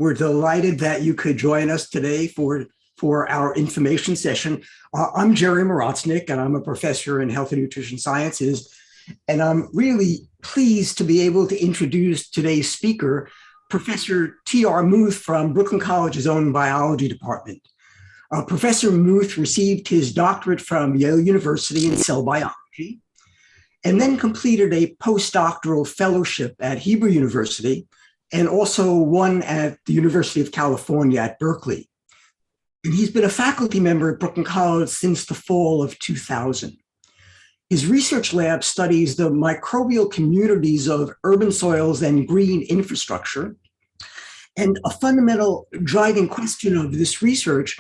We're delighted that you could join us today for our information session. I'm Jerry Morotznik, and I'm a professor in health and nutrition sciences. And I'm really pleased to be able to introduce today's speaker, Professor Theodore Muth from Brooklyn College's own biology department. Professor Muth received his doctorate from Yale University in cell biology, and then completed a postdoctoral fellowship at Hebrew University, and also one at the University of California at Berkeley. And he's been a faculty member at Brooklyn College since the fall of 2000. His research lab studies the microbial communities of urban soils and green infrastructure. And a fundamental driving question of this research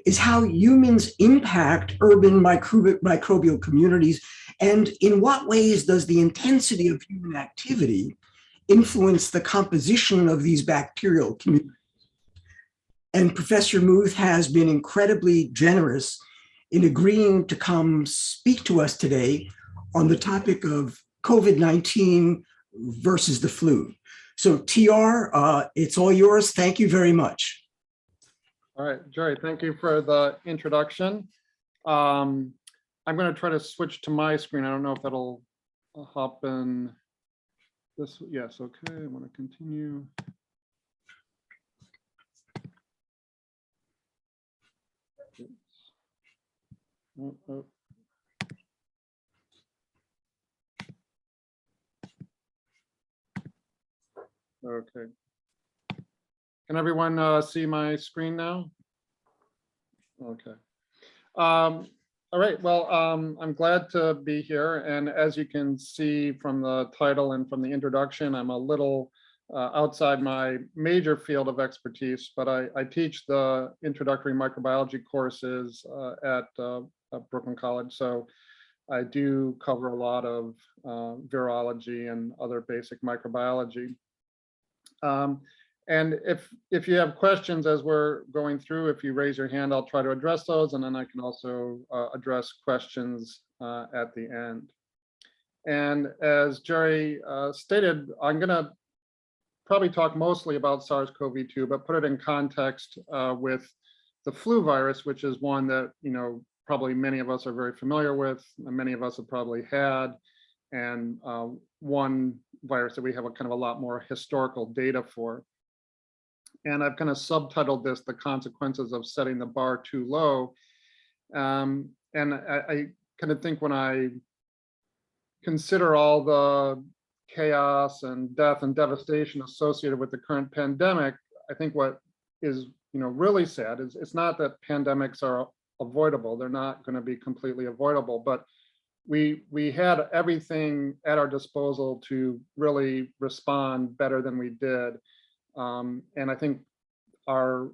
is how humans impact urban microbial communities, and in what ways does the intensity of human activity influence the composition of these bacterial communities. And Professor Muth has been incredibly generous in agreeing to come speak to us today on the topic of COVID-19 versus the flu. So TR, it's all yours. Thank you very much. All right, Jerry, thank you for the introduction. I'm going to try to switch to my screen. I don't know if that'll happen. This, yes, okay, I want to continue. Oh. Okay. Can everyone see my screen now? Okay. All right, well, I'm glad to be here. And as you can see from the title and from the introduction, I'm a little outside my major field of expertise, but I teach the introductory microbiology courses at Brooklyn College. So I do cover a lot of virology and other basic microbiology. And if you have questions as we're going through, if you raise your hand, I'll try to address those, and then I can also address questions at the end. And as Jerry stated, I'm going to probably talk mostly about SARS-CoV-2, but put it in context with the flu virus, which is one that probably many of us are very familiar with, and many of us have probably had, and one virus that we have a lot more historical data for. And I've kind of subtitled this, The Consequences of Setting the Bar Too Low. And I kind of think when I consider all the chaos and death and devastation associated with the current pandemic, I think what is really sad is it's not that pandemics are avoidable. They're not going to be completely avoidable, but we had everything at our disposal to really respond better than we did. And I think our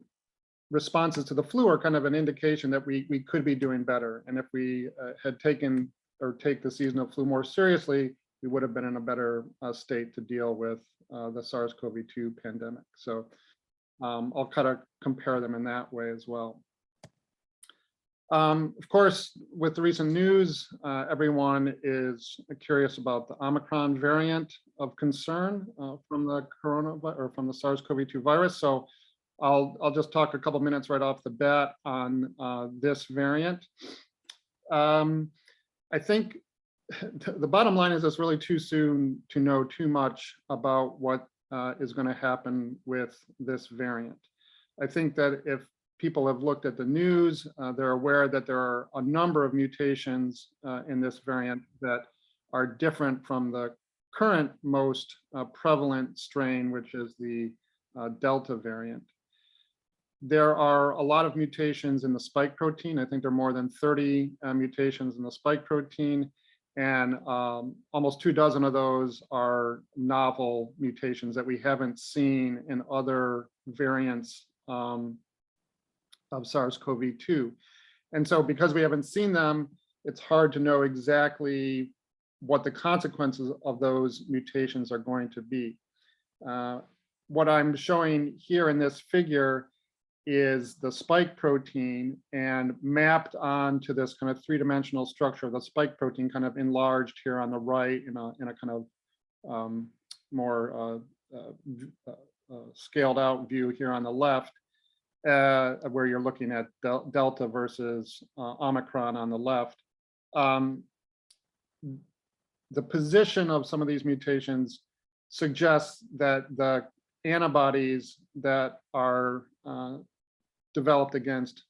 responses to the flu are kind of an indication that we could be doing better. And if we had taken or take the seasonal flu more seriously, we would have been in a better state to deal with the SARS-CoV-2 pandemic. So I'll kind of compare them in that way as well. Of course, with the recent news, everyone is curious about the Omicron variant of concern from the coronavirus or from the SARS-CoV-2 virus. So I'll just talk a couple minutes right off the bat on this variant. I think the bottom line is it's really too soon to know too much about what is going to happen with this variant. I think that if people have looked at the news, they're aware that there are a number of mutations in this variant that are different from the current most prevalent strain, which is the Delta variant. There are a lot of mutations in the spike protein. I think there are more than 30 mutations in the spike protein, and almost 24 of those are novel mutations that we haven't seen in other variants of SARS-CoV-2. And so because we haven't seen them, it's hard to know exactly what the consequences of those mutations are going to be. What I'm showing here in this figure is the spike protein, and mapped onto this kind of three-dimensional structure of the spike protein, kind of enlarged here on the right in a kind of more scaled out view here on the left, where you're looking at Delta versus Omicron on the left. The position of some of these mutations suggests that the antibodies that are developed against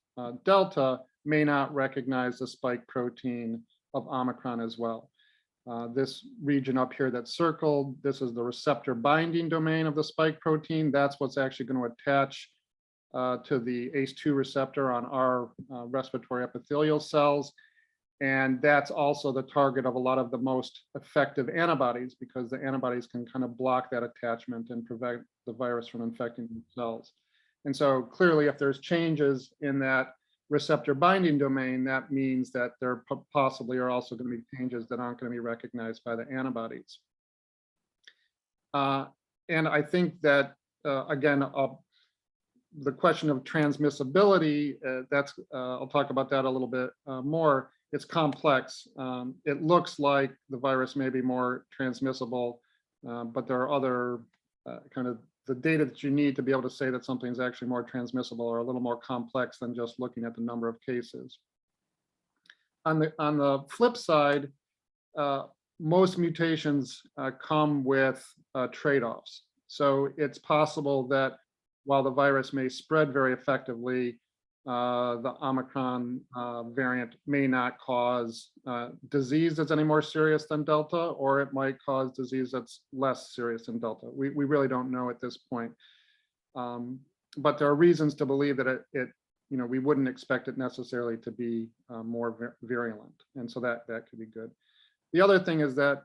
Delta may not recognize the spike protein of Omicron as well. This region up here that's circled, this is the receptor binding domain of the spike protein. That's what's actually going to attach to the ACE2 receptor on our respiratory epithelial cells. And that's also the target of a lot of the most effective antibodies, because the antibodies can kind of block that attachment and prevent the virus from infecting the cells. And so clearly, if there's changes in that receptor binding domain, that means that there possibly are also going to be changes that aren't going to be recognized by the antibodies. And I think that, again, the question of transmissibility, I'll talk about that a little bit more. It's complex. It looks like the virus may be more transmissible, but there are other kind of the data that you need to be able to say that something's actually more transmissible or a little more complex than just looking at the number of cases. On the flip side, most mutations come with trade-offs. So it's possible that while the virus may spread very effectively, the Omicron variant may not cause disease that's any more serious than Delta, or it might cause disease that's less serious than Delta. We really don't know at this point. But there are reasons to believe that we wouldn't expect it necessarily to be more virulent. And so that could be good. The other thing is that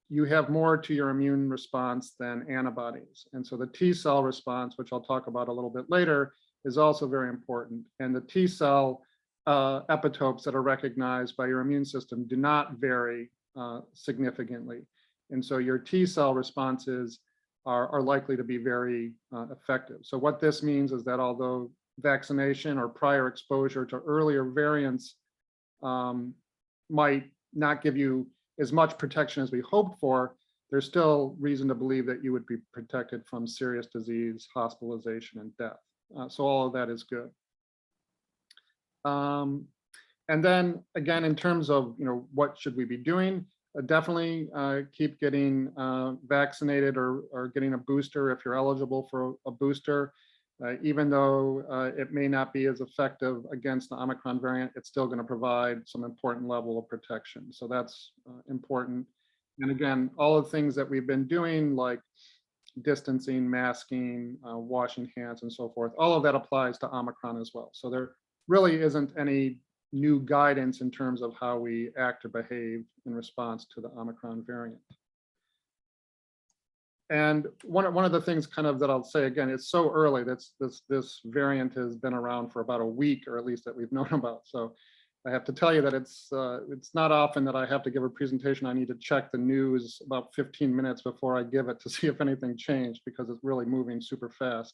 you have more to your immune response than antibodies. And so the T cell response, which I'll talk about a little bit later, is also very important. And the T cell epitopes that are recognized by your immune system do not vary significantly. And so your T cell responses are likely to be very effective. So what this means is that although vaccination or prior exposure to earlier variants might not give you as much protection as we hoped for, there's still reason to believe that you would be protected from serious disease, hospitalization, and death. So all of that is good. And then again, in terms of what should we be doing, definitely keep getting vaccinated or getting a booster if you're eligible for a booster. Even though it may not be as effective against the Omicron variant, it's still going to provide some important level of protection. So that's important. And again, all the things that we've been doing, like distancing, masking, washing hands, and so forth, all of that applies to Omicron as well. So there really isn't any new guidance in terms of how we act or behave in response to the Omicron variant. And one of the things kind of that I'll say again, it's so early that this variant has been around for about a week, or at least that we've known about. So I have to tell you that it's not often that I have to give a presentation. I need to check the news about 15 minutes before I give it to see if anything changed, because it's really moving super fast.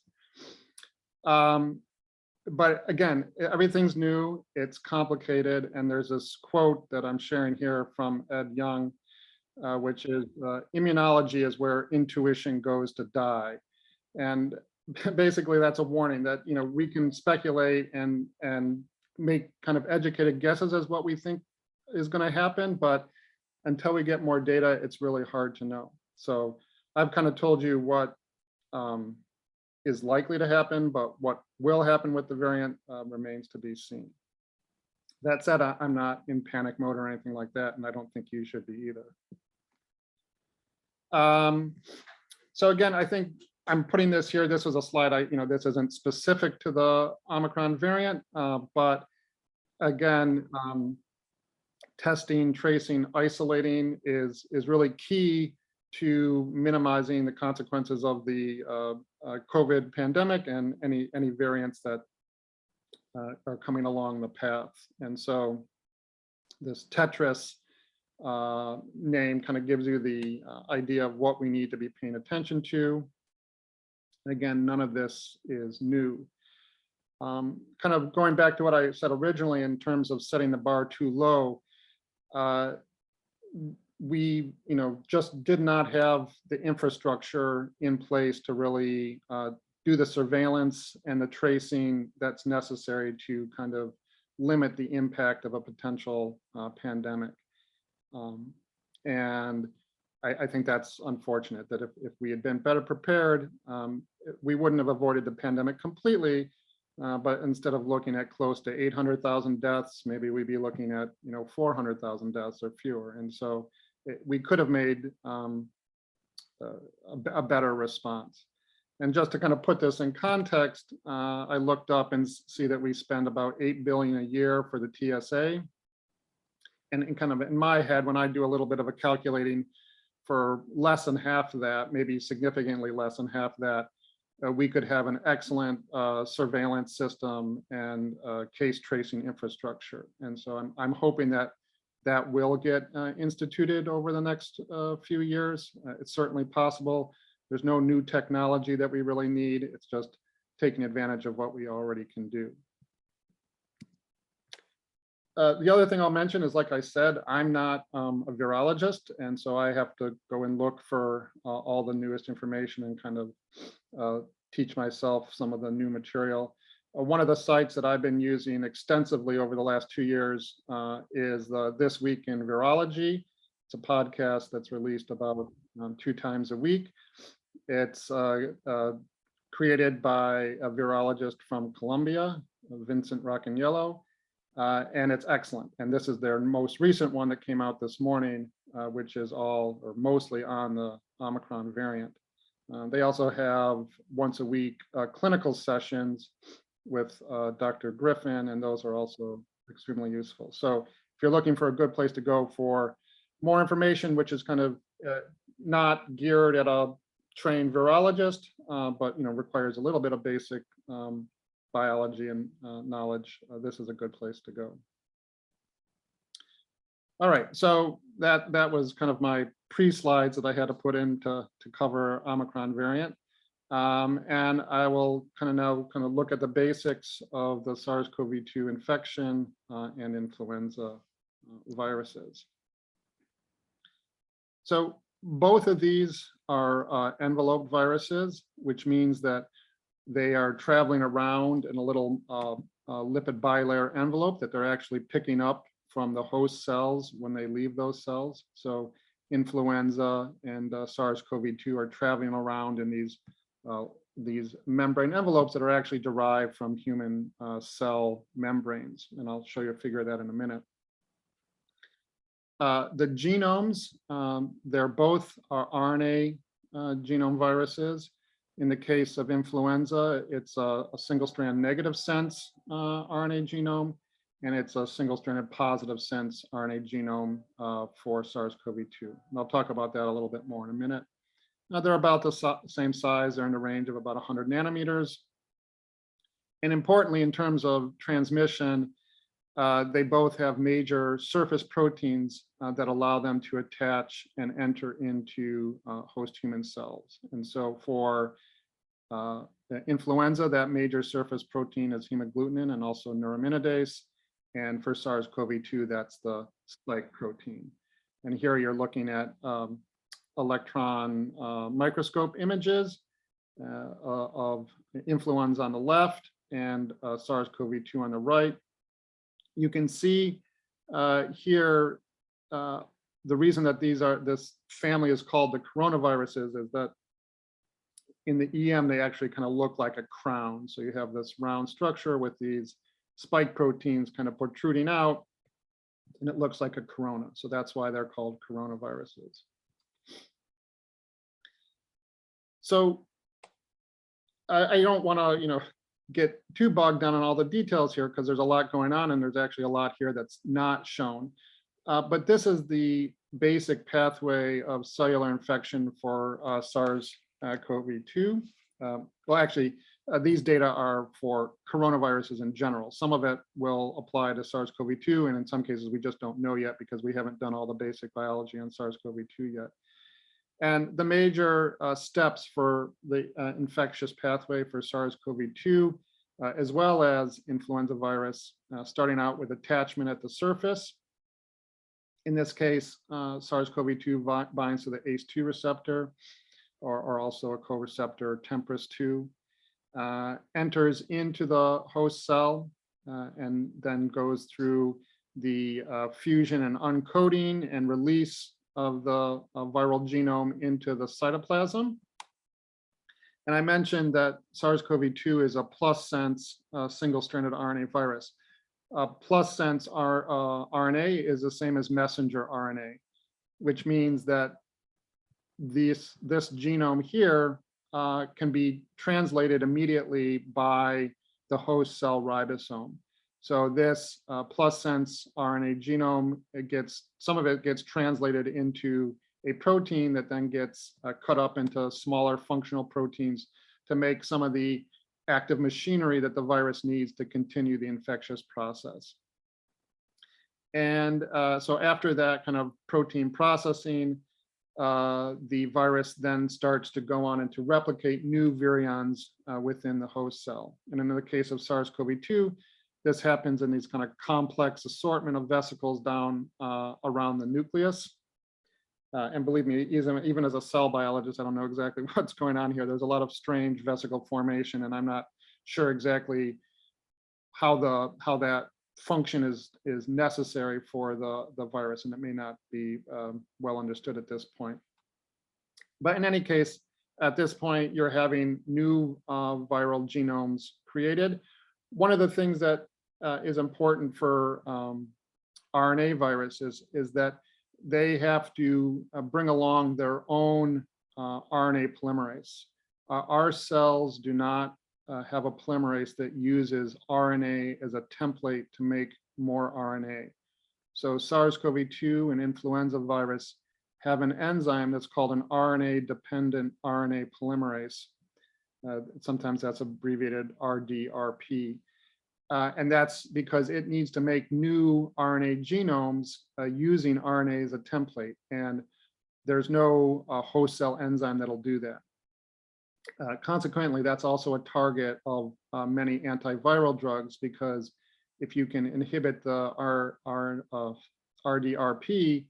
But again, everything's new, it's complicated, and there's this quote that I'm sharing here from Ed Young, which is immunology is where intuition goes to die. And basically that's a warning that we can speculate and make kind of educated guesses as what we think is going to happen, but until we get more data, it's really hard to know. So I've kind of told you what is likely to happen, but what will happen with the variant remains to be seen. That said, I'm not in panic mode or anything like that, and I don't think you should be either. So again, I think I'm putting this here. This was a slide. This isn't specific to the Omicron variant, but again, testing, tracing, isolating is really key to minimizing the consequences of the COVID pandemic and any variants that are coming along the path. And so this Tetris name kind of gives you the idea of what we need to be paying attention to. Again, none of this is new. Kind of going back to what I said originally in terms of setting the bar too low, we, just did not have the infrastructure in place to really do the surveillance and the tracing that's necessary to kind of limit the impact of a potential pandemic. And I think that's unfortunate that if we had been better prepared, we wouldn't have avoided the pandemic completely. But instead of looking at close to 800,000 deaths, maybe we'd be looking at 400,000 deaths or fewer. And so we could have made a better response. And just to kind of put this in context, I looked up and see that we spend about $8 billion a year for the TSA. And kind of in my head, when I do a little bit of a calculating, for less than half of that, maybe significantly less than half that, we could have an excellent surveillance system and case tracing infrastructure. And so I'm hoping that that will get instituted over the next few years. It's certainly possible. There's no new technology that we really need. It's just taking advantage of what we already can do. The other thing I'll mention is, like I said, I'm not a virologist, and so I have to go and look for all the newest information and kind of teach myself some of the new material. One of the sites that I've been using extensively over the last 2 years is This Week in Virology. It's a podcast that's released about 2 times a week. It's created by a virologist from Colombia, Vincent Racaniello. And it's excellent. And this is their most recent one that came out this morning, which is all or mostly on the Omicron variant. They also have once a week clinical sessions with Dr. Griffin, and those are also extremely useful. So if you're looking for a good place to go for more information, which is kind of not geared at a trained virologist, but requires a little bit of basic biology and knowledge, this is a good place to go. All right, so that was kind of my pre-slides that I had to put in to cover Omicron variant. And I will now look at the basics of the SARS-CoV-2 infection and influenza viruses. So both of these are enveloped viruses, which means that they are traveling around in a little lipid bilayer envelope that they're actually picking up from the host cells when they leave those cells. So influenza and SARS-CoV-2 are traveling around in these membrane envelopes that are actually derived from human cell membranes. And I'll show you a figure of that in a minute. The genomes, they're both RNA genome viruses. In the case of influenza, it's a single-strand negative sense RNA genome, and it's a single-stranded positive sense RNA genome for SARS-CoV-2. And I'll talk about that a little bit more in a minute. Now, they're about the same size. They're in the range of about 100 nanometers. And importantly, in terms of transmission, they both have major surface proteins that allow them to attach and enter into host human cells. And so for influenza, that major surface protein is hemagglutinin and also neuraminidase. And for SARS-CoV-2, that's the spike protein. And here you're looking at electron microscope images of influenza on the left and SARS-CoV-2 on the right. You can see here the reason that this family is called the coronaviruses is that in the EM they actually kind of look like a crown. So you have this round structure with these spike proteins kind of protruding out, and it looks like a corona. So that's why they're called coronaviruses. So I don't want to get too bogged down on all the details here because there's a lot going on and there's actually a lot here that's not shown. But this is the basic pathway of cellular infection for SARS-CoV-2. Well, actually, these data are for coronaviruses in general. Some of it will apply to SARS-CoV-2, and in some cases we just don't know yet because we haven't done all the basic biology on SARS-CoV-2 yet. And the major steps for the infectious pathway for SARS-CoV-2, as well as influenza virus, starting out with attachment at the surface. In this case, SARS-CoV-2 binds to the ACE2 receptor, or also a co-receptor TMPRSS2, enters into the host cell, and then goes through the fusion and uncoding and release of the viral genome into the cytoplasm. And I mentioned that SARS-CoV-2 is a plus sense single-stranded RNA virus. Plus sense RNA is the same as messenger RNA, which means that this genome here can be translated immediately by the host cell ribosome. So this plus sense RNA genome, some of it gets translated into a protein that then gets cut up into smaller functional proteins to make some of the active machinery that the virus needs to continue the infectious process. And so after that kind of protein processing, the virus then starts to go on and to replicate new virions within the host cell. And in the case of SARS-CoV-2, this happens in these kind of complex assortment of vesicles down around the nucleus. And believe me, even as a cell biologist, I don't know exactly what's going on here. There's a lot of strange vesicle formation, and I'm not sure exactly how that function is necessary for the virus, and it may not be well understood at this point. But in any case, at this point, you're having new viral genomes created. One of the things that is important for RNA viruses is that they have to bring along their own RNA polymerase. Our cells do not have a polymerase that uses RNA as a template to make more RNA. So SARS-CoV-2 and influenza virus have an enzyme that's called an RNA-dependent RNA polymerase. Sometimes that's abbreviated RDRP. And that's because it needs to make new RNA genomes using RNA as a template. And there's no host cell enzyme that'll do that. Consequently, that's also a target of many antiviral drugs, because if you can inhibit the RDRP,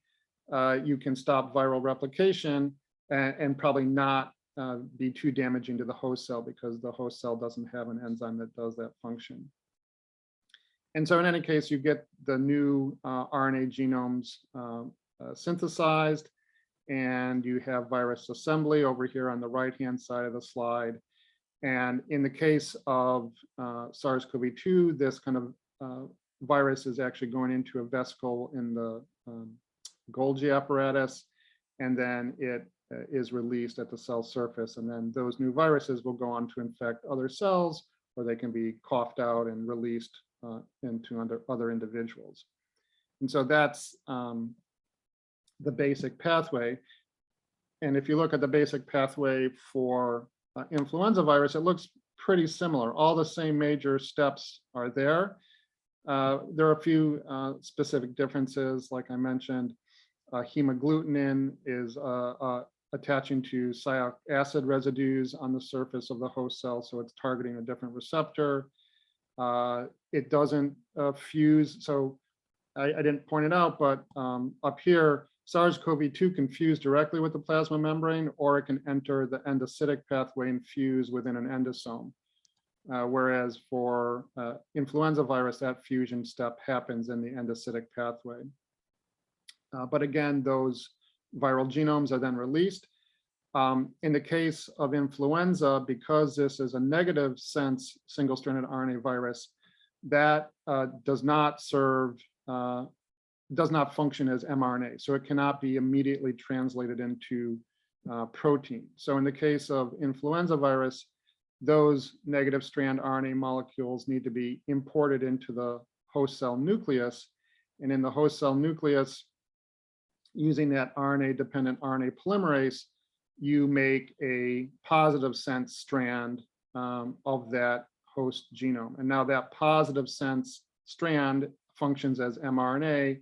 you can stop viral replication and probably not be too damaging to the host cell, because the host cell doesn't have an enzyme that does that function. And so in any case, you get the new RNA genomes synthesized, and you have virus assembly over here on the right-hand side of the slide. And in the case of SARS-CoV-2, this kind of virus is actually going into a vesicle in the Golgi apparatus, and then it is released at the cell surface. And then those new viruses will go on to infect other cells, or they can be coughed out and released into other individuals. And so that's the basic pathway. And if you look at the basic pathway for influenza virus, it looks pretty similar. All the same major steps are there. There are a few specific differences. Like I mentioned, hemagglutinin is attaching to sialic acid residues on the surface of the host cell, so it's targeting a different receptor. It doesn't fuse, so I didn't point it out, but up here, SARS-CoV-2 can fuse directly with the plasma membrane, or it can enter the endocytic pathway and fuse within an endosome. Whereas for influenza virus, that fusion step happens in the endocytic pathway. But again, those viral genomes are then released. In the case of influenza, because this is a negative sense single-stranded RNA virus, that does not function as mRNA. So it cannot be immediately translated into protein. So in the case of influenza virus, those negative strand RNA molecules need to be imported into the host cell nucleus. And in the host cell nucleus, using that RNA-dependent RNA polymerase, you make a positive sense strand of that host genome. And now that positive sense strand functions as mRNA,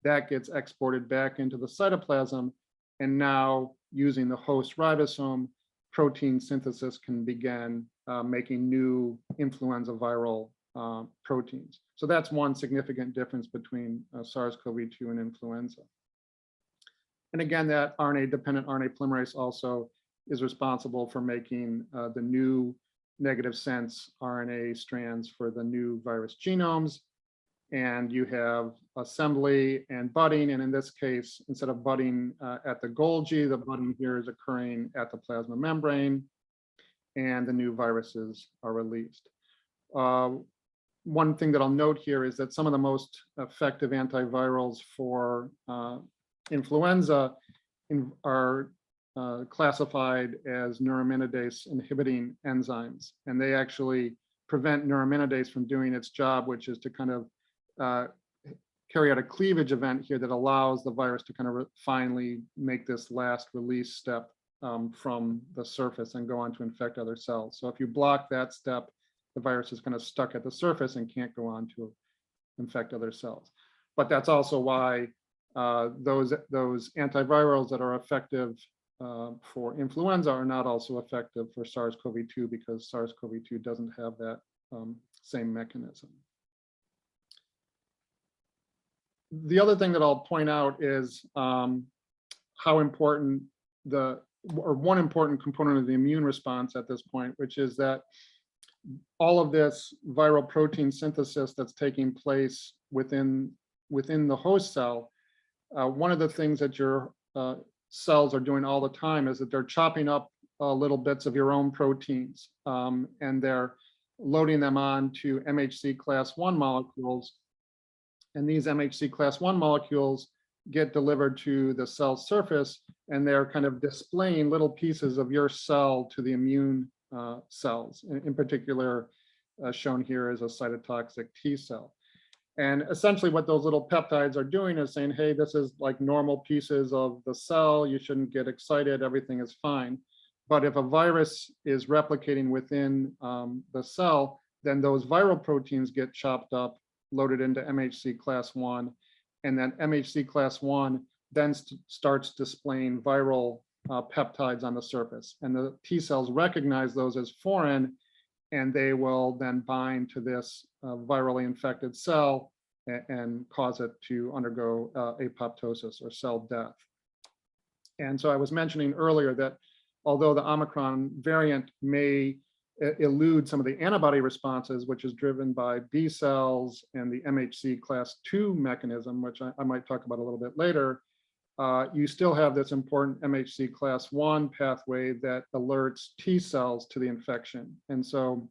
that gets exported back into the cytoplasm. And now using the host ribosome, protein synthesis can begin making new influenza viral proteins. So that's one significant difference between SARS-CoV-2 and influenza. And again, that RNA-dependent RNA polymerase also is responsible for making the new negative sense RNA strands for the new virus genomes. And you have assembly and budding. And in this case, instead of budding at the Golgi, the budding here is occurring at the plasma membrane, and the new viruses are released. One thing that I'll note here is that some of the most effective antivirals for influenza are classified as neuraminidase inhibiting enzymes, and they actually prevent neuraminidase from doing its job, which is to kind of carry out a cleavage event here that allows the virus to kind of finally make this last release step from the surface and go on to infect other cells. So if you block that step, the virus is kind of stuck at the surface and can't go on to infect other cells. But that's also why those antivirals that are effective for influenza are not also effective for SARS-CoV-2, because SARS-CoV-2 doesn't have that same mechanism. The other thing that I'll point out is how important one important component of the immune response at this point, which is that all of this viral protein synthesis that's taking place within the host cell, one of the things that your cells are doing all the time is that they're chopping up little bits of your own proteins, and they're loading them on to MHC class 1 molecules. And these MHC class 1 molecules get delivered to the cell surface, and they're kind of displaying little pieces of your cell to the immune cells. In particular, shown here is a cytotoxic T cell. And essentially what those little peptides are doing is saying, hey, this is like normal pieces of the cell. You shouldn't get excited. Everything is fine. But if a virus is replicating within the cell, then those viral proteins get chopped up, loaded into MHC class 1. And then MHC class 1 then starts displaying viral peptides on the surface. And the T cells recognize those as foreign, and they will then bind to this virally infected cell and cause it to undergo apoptosis or cell death. And so I was mentioning earlier that although the Omicron variant may elude some of the antibody responses, which is driven by B cells and the MHC class 2 mechanism, which I might talk about a little bit later, you still have this important MHC class 1 pathway that alerts T cells to the infection. And so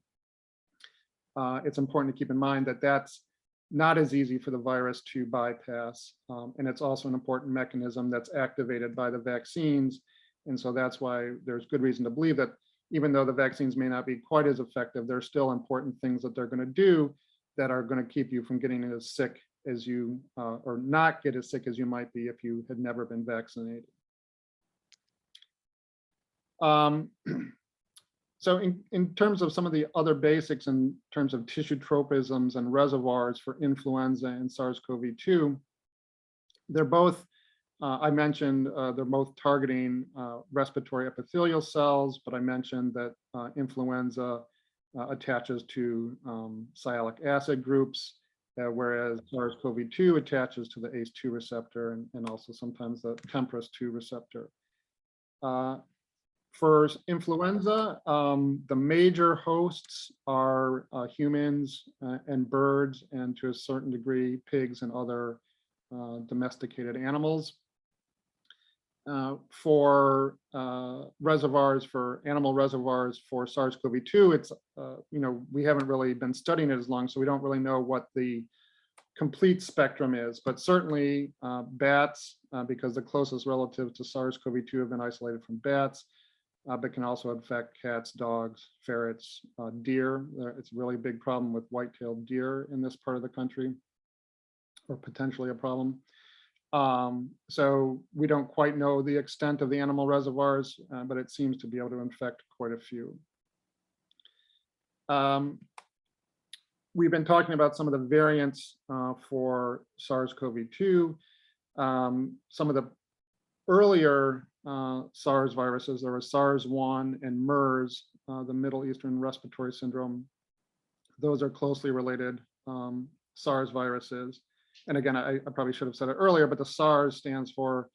it's important to keep in mind that that's not as easy for the virus to bypass. And it's also an important mechanism that's activated by the vaccines. And so that's why there's good reason to believe that even though the vaccines may not be quite as effective, there's still important things that they're going to do that are going to keep you from getting as sick as you, or not get as sick as you might be if you had never been vaccinated. So in terms of some of the other basics in terms of tissue tropisms and reservoirs for influenza and SARS-CoV-2, they're both, I mentioned they're both targeting respiratory epithelial cells, but I mentioned that influenza attaches to sialic acid groups, whereas SARS-CoV-2 attaches to the ACE2 receptor and also sometimes the TMPRSS2 receptor. For influenza, the major hosts are humans and birds, and to a certain degree, pigs and other domesticated animals. For reservoirs, for animal reservoirs for SARS-CoV-2, it's, we haven't really been studying it as long, so we don't really know what the complete spectrum is, but certainly bats, because the closest relatives to SARS-CoV-2 have been isolated from bats, but can also infect cats, dogs, ferrets, deer. It's a really big problem with white-tailed deer in this part of the country, or potentially a problem. So we don't quite know the extent of the animal reservoirs, but it seems to be able to infect quite a few. We've been talking about some of the variants for SARS-CoV-2. Some of the earlier SARS viruses, there was SARS-1 and MERS, the Middle Eastern Respiratory Syndrome. Those are closely related SARS viruses. And again, I probably should have said it earlier, but the SARS stands for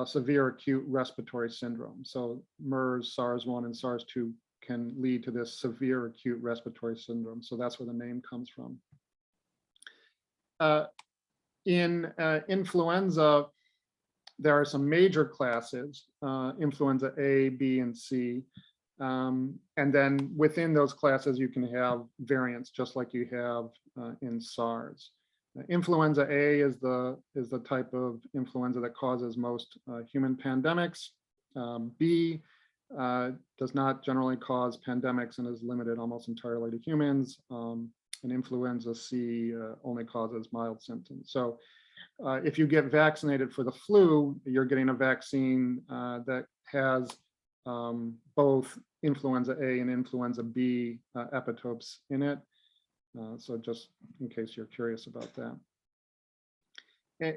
severe acute respiratory syndrome. So MERS, SARS-1, and SARS-2 can lead to this severe acute respiratory syndrome. So that's where the name comes from. In influenza, there are some major classes, influenza A, B, and C. And then within those classes, you can have variants, just like you have in SARS. Influenza A is the type of influenza that causes most human pandemics. B does not generally cause pandemics and is limited almost entirely to humans. And influenza C only causes mild symptoms. So if you get vaccinated for the flu, you're getting a vaccine that has both influenza A and influenza B epitopes in it. So just in case you're curious about that.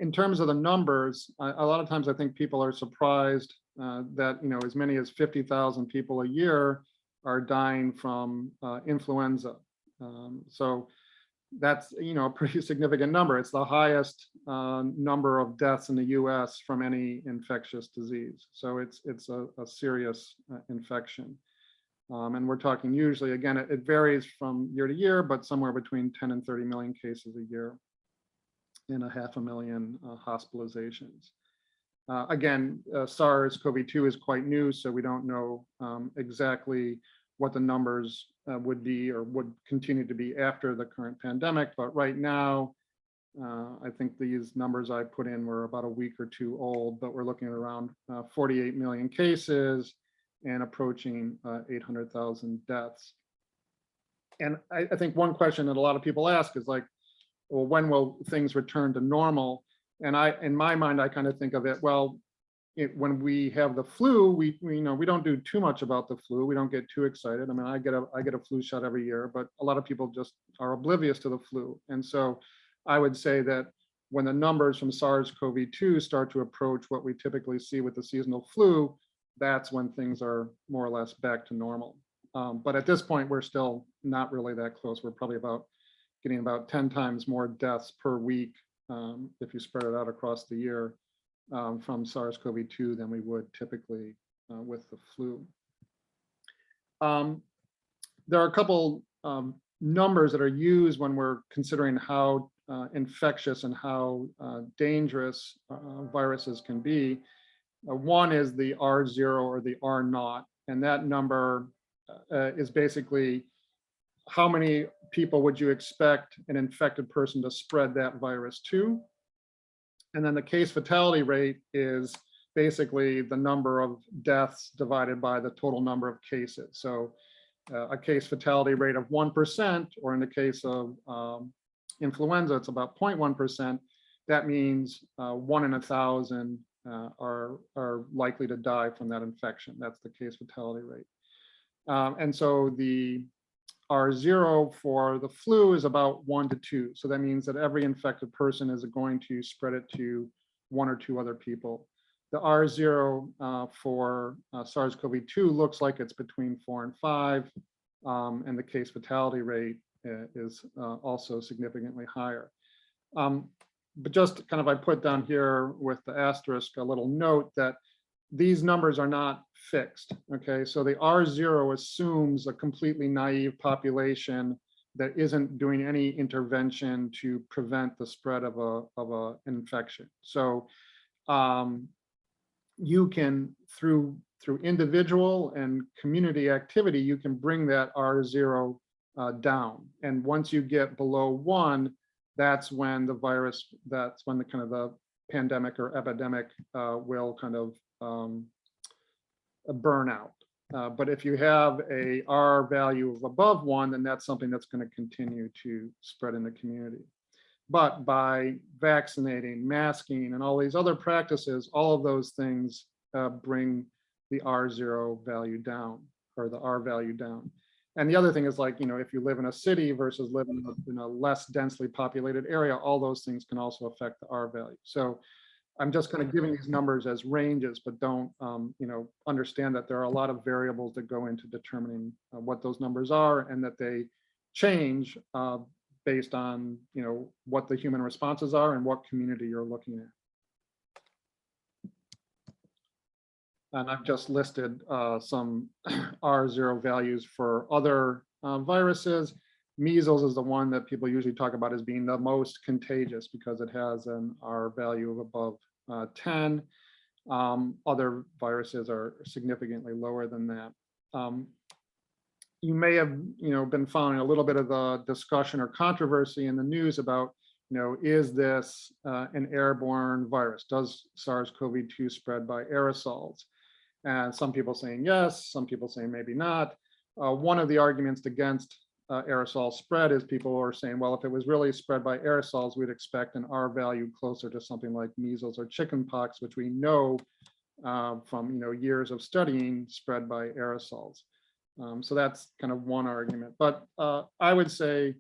In terms of the numbers, a lot of times I think people are surprised that as many as 50,000 people a year are dying from influenza. So that's a pretty significant number. It's the highest number of deaths in the U.S. from any infectious disease. So it's a serious infection. And we're talking usually, again, it varies from year to year, but somewhere between 10 and 30 million cases a year and 500,000 hospitalizations. Again, SARS-CoV-2 is quite new, so we don't know exactly what the numbers would be or would continue to be after the current pandemic. But right now, I think these numbers I put in were about a week or two old, but we're looking at around 48 million cases and approaching 800,000 deaths. And I think one question that a lot of people ask is like, well, when will things return to normal? And in my mind, I kind of think of it, well, when we have the flu, we don't do too much about the flu. We don't get too excited. I mean, I get a flu shot every year, but a lot of people just are oblivious to the flu. And so I would say that when the numbers from SARS-CoV-2 start to approach what we typically see with the seasonal flu, that's when things are more or less back to normal. But at this point, we're still not really that close. We're probably getting about 10 times more deaths per week if you spread it out across the year from SARS-CoV-2 than we would typically with the flu. There are a couple numbers that are used when we're considering how infectious and how dangerous viruses can be. One is the R0 or the R0, and that number is basically how many people would you expect an infected person to spread that virus to? And then the case fatality rate is basically the number of deaths divided by the total number of cases. So a case fatality rate of 1%, or in the case of influenza, it's about 0.1%. That means 1 in 1,000 are likely to die from that infection. That's the case fatality rate. And so the R0 for the flu is about 1 to 2. So that means that every infected person is going to spread it to 1 or 2 other people. The R0 for SARS-CoV-2 looks like it's between 4 and 5, and the case fatality rate is also significantly higher. But just kind of, I put down here with the asterisk a little note that these numbers are not fixed, okay? So the R0 assumes a completely naive population that isn't doing any intervention to prevent the spread of an infection. So you can, through individual and community activity, you can bring that R0 down. And once you get below 1, that's when the virus, that's when the kind of the pandemic or epidemic will kind of burn out. But if you have a R value of above 1, then that's something that's going to continue to spread in the community. But by vaccinating, masking, and all these other practices, all of those things bring the R0 value down, or the R value down. And the other thing is, like, if you live in a city versus live in a less densely populated area, all those things can also affect the R value. So I'm just kind of giving these numbers as ranges, but don't, understand that there are a lot of variables that go into determining what those numbers are, and that they change based on, what the human responses are and what community you're looking at. And I've just listed some R0 values for other viruses. Measles is the one that people usually talk about as being the most contagious because it has an R value of above 10. Other viruses are significantly lower than that. You may have, been following a little bit of the discussion or controversy in the news about, is this an airborne virus? Does SARS-CoV-2 spread by aerosols? And some people saying yes, some people saying maybe not. One of the arguments against aerosol spread is people are saying, well, if it was really spread by aerosols, we'd expect an R value closer to something like measles or chickenpox, which we know from years of studying spread by aerosols. So that's kind of one argument. But I would say,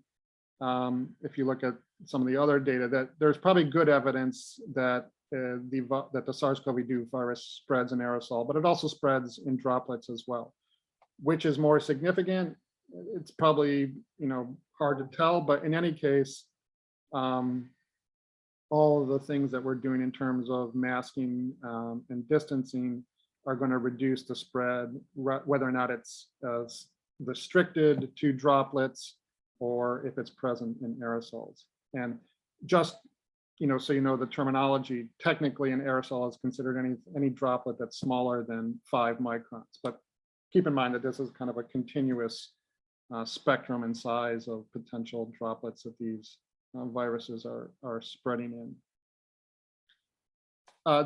if you look at some of the other data, that there's probably good evidence that the SARS-CoV-2 virus spreads in aerosol, but it also spreads in droplets as well. Which is more significant? It's probably hard to tell, but in any case, all of the things that we're doing in terms of masking and distancing are going to reduce the spread, whether or not it's restricted to droplets or if it's present in aerosols. And just so the terminology, technically an aerosol is considered any droplet that's smaller than 5 microns. But keep in mind that this is kind of a continuous spectrum and size of potential droplets that these viruses are spreading in.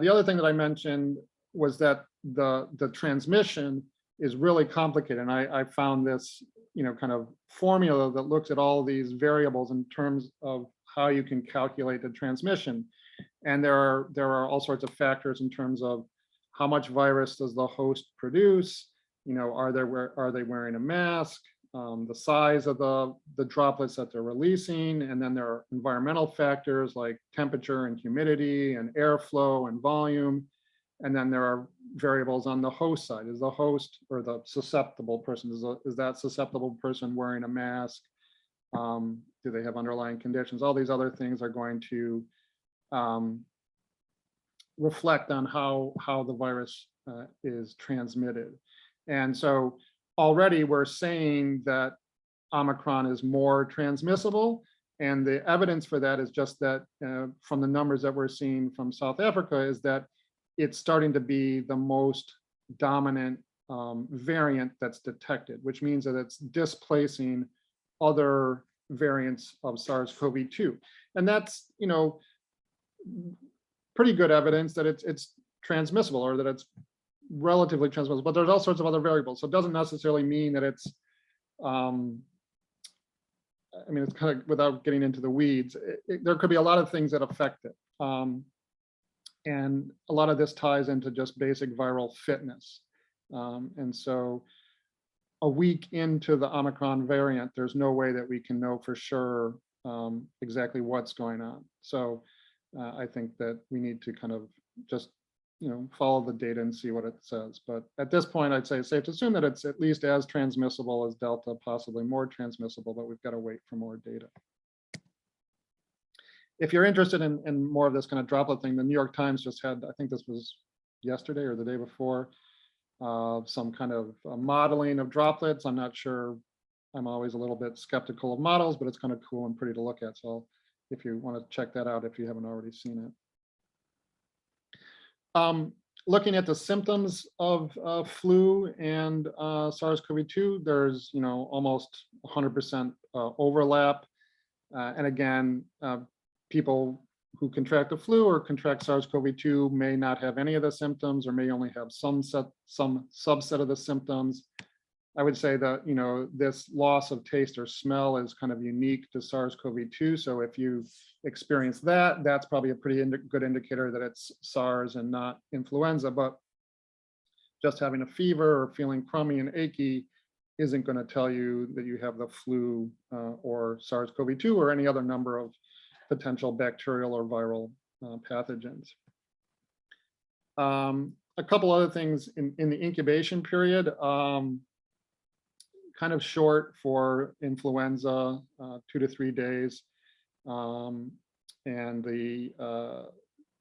The other thing that I mentioned was that the transmission is really complicated. And I found this kind of formula that looks at all these variables in terms of how you can calculate the transmission. And there are all sorts of factors in terms of how much virus does the host produce, are they wearing a mask, the size of the droplets that they're releasing, and then there are environmental factors like temperature and humidity and airflow and volume. And then there are variables on the host side. Is the host or the susceptible person, is that susceptible person wearing a mask? Do they have underlying conditions? All these other things are going to reflect on how the virus is transmitted. And so already we're saying that Omicron is more transmissible. And the evidence for that is just that from the numbers that we're seeing from South Africa is that it's starting to be the most dominant variant that's detected, which means that it's displacing other variants of SARS-CoV-2. And that's, pretty good evidence that it's transmissible or that it's relatively transmissible, but there's all sorts of other variables. So it doesn't necessarily mean that it's, it's kind of, without getting into the weeds, there could be a lot of things that affect it. And a lot of this ties into just basic viral fitness. And so a week into the Omicron variant, there's no way that we can know for sure exactly what's going on. So I think that we need to kind of just follow the data and see what it says. But at this point, I'd say it's safe to assume that it's at least as transmissible as Delta, possibly more transmissible, but we've got to wait for more data. If you're interested in more of this kind of droplet thing, the New York Times just had, I think this was yesterday or the day before, some kind of modeling of droplets. I'm not sure, I'm always a little bit skeptical of models, but it's kind of cool and pretty to look at. So if you want to check that out, if you haven't already seen it. Looking at the symptoms of flu and SARS-CoV-2, there's almost 100% overlap. And again, people who contract the flu or contract SARS-CoV-2 may not have any of the symptoms or may only have some subset of the symptoms. I would say that, this loss of taste or smell is kind of unique to SARS-CoV-2. So if you experience that, that's probably a pretty good indicator that it's SARS and not influenza. But just having a fever or feeling crummy and achy isn't going to tell you that you have the flu or SARS-CoV-2 or any other number of potential bacterial or viral pathogens. A couple other things in the incubation period, kind of short for influenza, 2 to 3 days. And the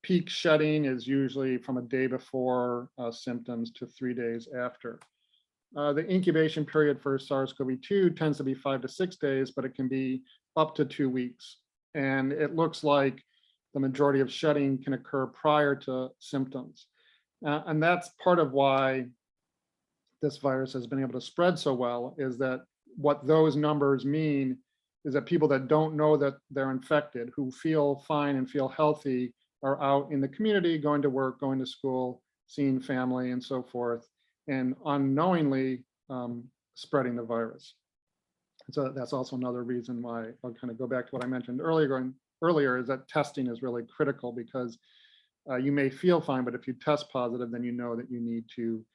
peak shedding is usually from a day before symptoms to 3 days after. The incubation period for SARS-CoV-2 tends to be 5 to 6 days, but it can be up to 2 weeks. And it looks like the majority of shedding can occur prior to symptoms. And that's part of why this virus has been able to spread so well, is that what those numbers mean is that people that don't know that they're infected, who feel fine and feel healthy, are out in the community, going to work, going to school, seeing family and so forth, and unknowingly spreading the virus. So that's also another reason why I'll kind of go back to what I mentioned earlier, is that testing is really critical, because you may feel fine, but if you test positive, then you know that you need to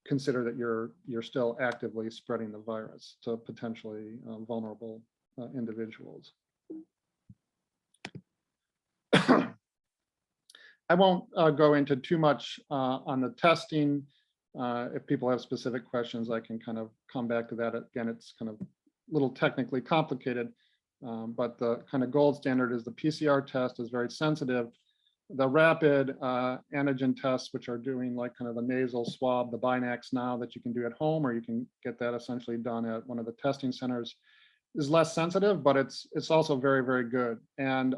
consider that you're still actively spreading the virus to potentially vulnerable individuals. I won't go into too much on the testing. If people have specific questions, I can kind of come back to that. Again, it's kind of a little technically complicated, but the kind of gold standard is the PCR test is very sensitive. The rapid antigen tests, which are doing like kind of the nasal swab, the Binax now that you can do at home, or you can get that essentially done at one of the testing centers, is less sensitive, but it's also very, very good. And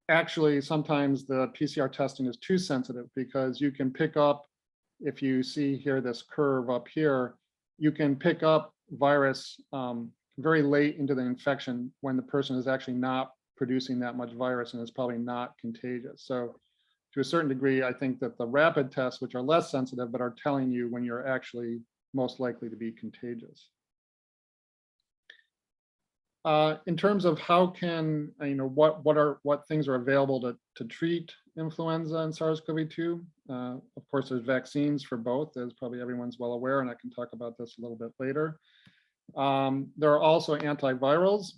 actually, sometimes the PCR testing is too sensitive, because you can pick up, if you see here this curve up here, you can pick up virus very late into the infection when the person is actually not producing that much virus and is probably not contagious. So to a certain degree, I think that the rapid tests, which are less sensitive, but are telling you when you're actually most likely to be contagious. In terms of how can, what things are available to treat influenza and SARS-CoV-2, of course, there's vaccines for both, as probably everyone's well aware, and I can talk about this a little bit later. There are also antivirals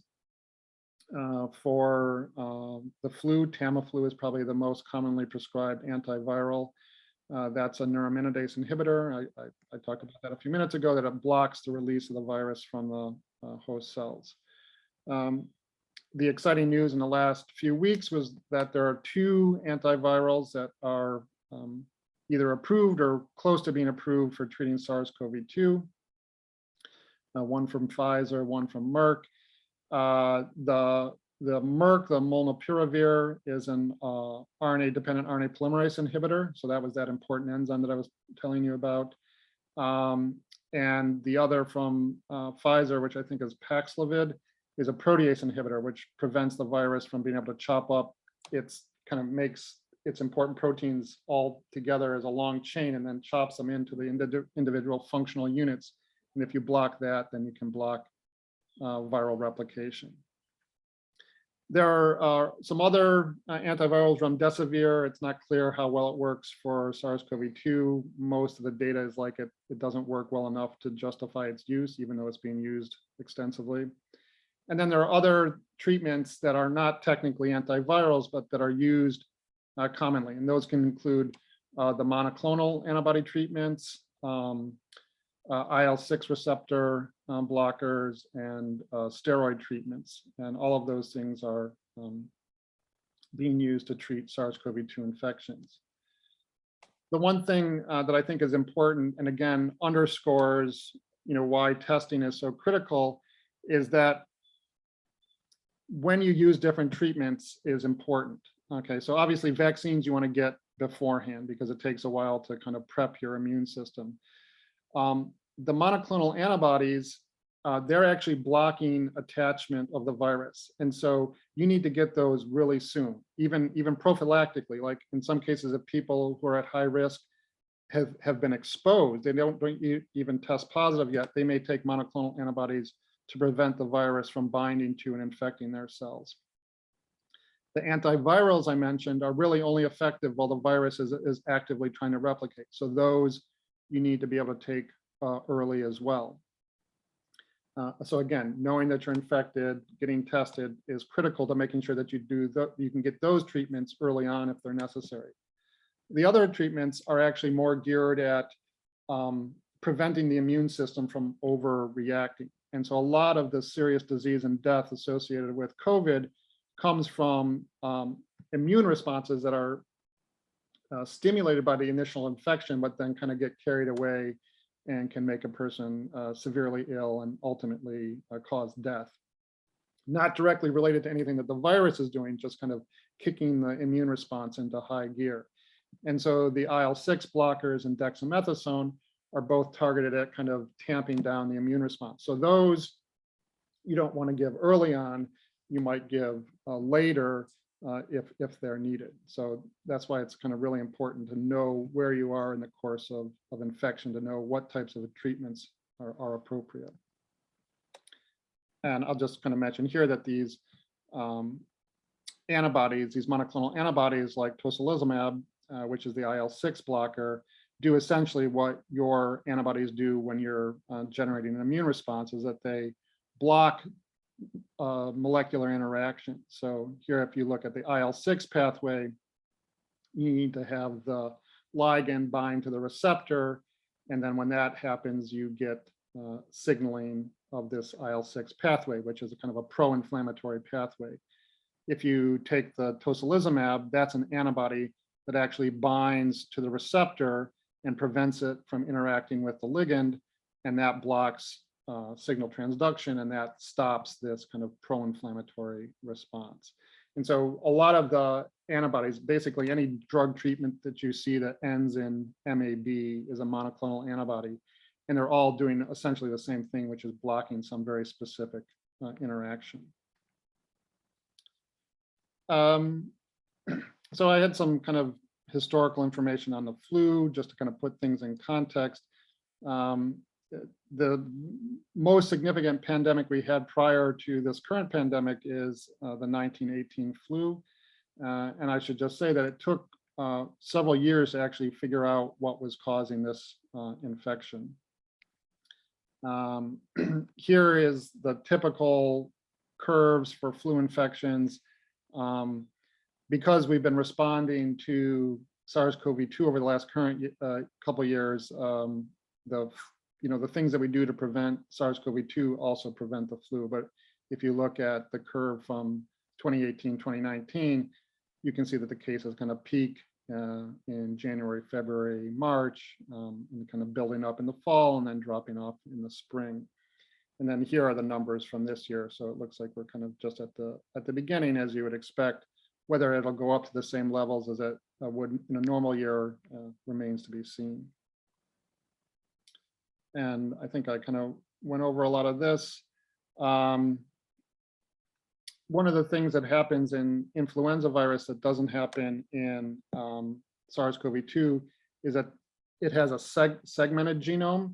for the flu. Tamiflu is probably the most commonly prescribed antiviral. That's a neuraminidase inhibitor. I talked about that a few minutes ago, that it blocks the release of the virus from the host cells. The exciting news in the last few weeks was that there are 2 antivirals that are either approved or close to being approved for treating SARS-CoV-2. One from Pfizer, one from Merck. The Merck, the molnupiravir, is an RNA-dependent RNA polymerase inhibitor. So that was that important enzyme that I was telling you about. And the other from Pfizer, which I think is Paxlovid, is a protease inhibitor, which prevents the virus from being able to chop up makes its important proteins all together as a long chain, and then chops them into the individual functional units. And if you block that, then you can block viral replication. There are some other antivirals, remdesivir. It's not clear how well it works for SARS-CoV-2. Most of the data is like it doesn't work well enough to justify its use, even though it's being used extensively. And then there are other treatments that are not technically antivirals, but that are used commonly. And those can include the monoclonal antibody treatments, IL-6 receptor blockers, and steroid treatments. And all of those things are being used to treat SARS-CoV-2 infections. The one thing that I think is important, and again underscores why testing is so critical, is that when you use different treatments is important. Okay, so obviously vaccines you want to get beforehand, because it takes a while to kind of prep your immune system. The monoclonal antibodies, they're actually blocking attachment of the virus. And so you need to get those really soon, even prophylactically. Like in some cases, if people who are at high risk have been exposed, they don't even test positive yet, they may take monoclonal antibodies to prevent the virus from binding to and infecting their cells. The antivirals I mentioned are really only effective while the virus is actively trying to replicate. So those you need to be able to take early as well. So again, knowing that you're infected, getting tested is critical to making sure that you can get those treatments early on if they're necessary. The other treatments are actually more geared at preventing the immune system from overreacting. And so a lot of the serious disease and death associated with COVID comes from immune responses that are stimulated by the initial infection, but then kind of get carried away and can make a person severely ill and ultimately cause death. Not directly related to anything that the virus is doing, just kind of kicking the immune response into high gear. And so the IL-6 blockers and dexamethasone are both targeted at kind of tamping down the immune response. So those you don't want to give early on, you might give later if they're needed. So that's why it's kind of really important to know where you are in the course of infection, to know what types of treatments are appropriate. And I'll just kind of mention here that these antibodies, these monoclonal antibodies like tocilizumab, which is the IL-6 blocker, do essentially what your antibodies do when you're generating an immune response, is that they block molecular interaction. So here, if you look at the IL-6 pathway, you need to have the ligand bind to the receptor. And then when that happens, you get signaling of this IL-6 pathway, which is a kind of a pro-inflammatory pathway. If you take the tocilizumab, that's an antibody that actually binds to the receptor and prevents it from interacting with the ligand, and that blocks signal transduction, and that stops this kind of pro-inflammatory response. And so a lot of the antibodies, basically any drug treatment that you see that ends in MAB is a monoclonal antibody, and they're all doing essentially the same thing, which is blocking some very specific interaction. So I had some kind of historical information on the flu, just to kind of put things in context. The most significant pandemic we had prior to this current pandemic is the 1918 flu. And I should just say that it took several years to actually figure out what was causing this infection. Here is the typical curves for flu infections. Because we've been responding to SARS-CoV-2 over the last current couple of years, the things that we do to prevent SARS-CoV-2 also prevent the flu. But if you look at the curve from 2018, 2019, you can see that the cases kind of peak in January, February, March, and kind of building up in the fall and then dropping off in the spring. And then here are the numbers from this year. So it looks like we're kind of just at the beginning, as you would expect. Whether it'll go up to the same levels as it would in a normal year remains to be seen. And I think I kind of went over a lot of this. One of the things that happens in influenza virus that doesn't happen in SARS-CoV-2 is that it has a segmented genome.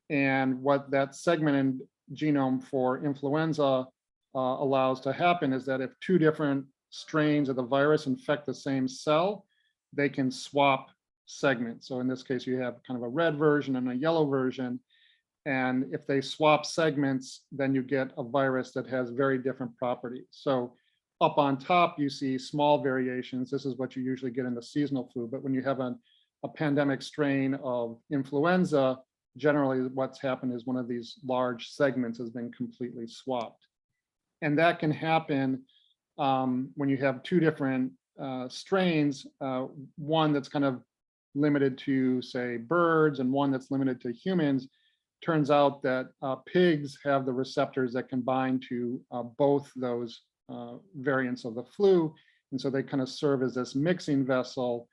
And what that segmented genome for influenza allows to happen is that if two different strains of the virus infect the same cell, they can swap segments. So in this case, you have kind of a red version and a yellow version. And if they swap segments, then you get a virus that has very different properties. So up on top, you see small variations. This is what you usually get in the seasonal flu. But when you have a pandemic strain of influenza, generally what's happened is one of these large segments has been completely swapped. And that can happen when you have two different strains, one that's kind of limited to, say, birds and one that's limited to humans. Turns out that pigs have the receptors that can bind to both those variants of the flu. And so they kind of serve as this mixing vessel.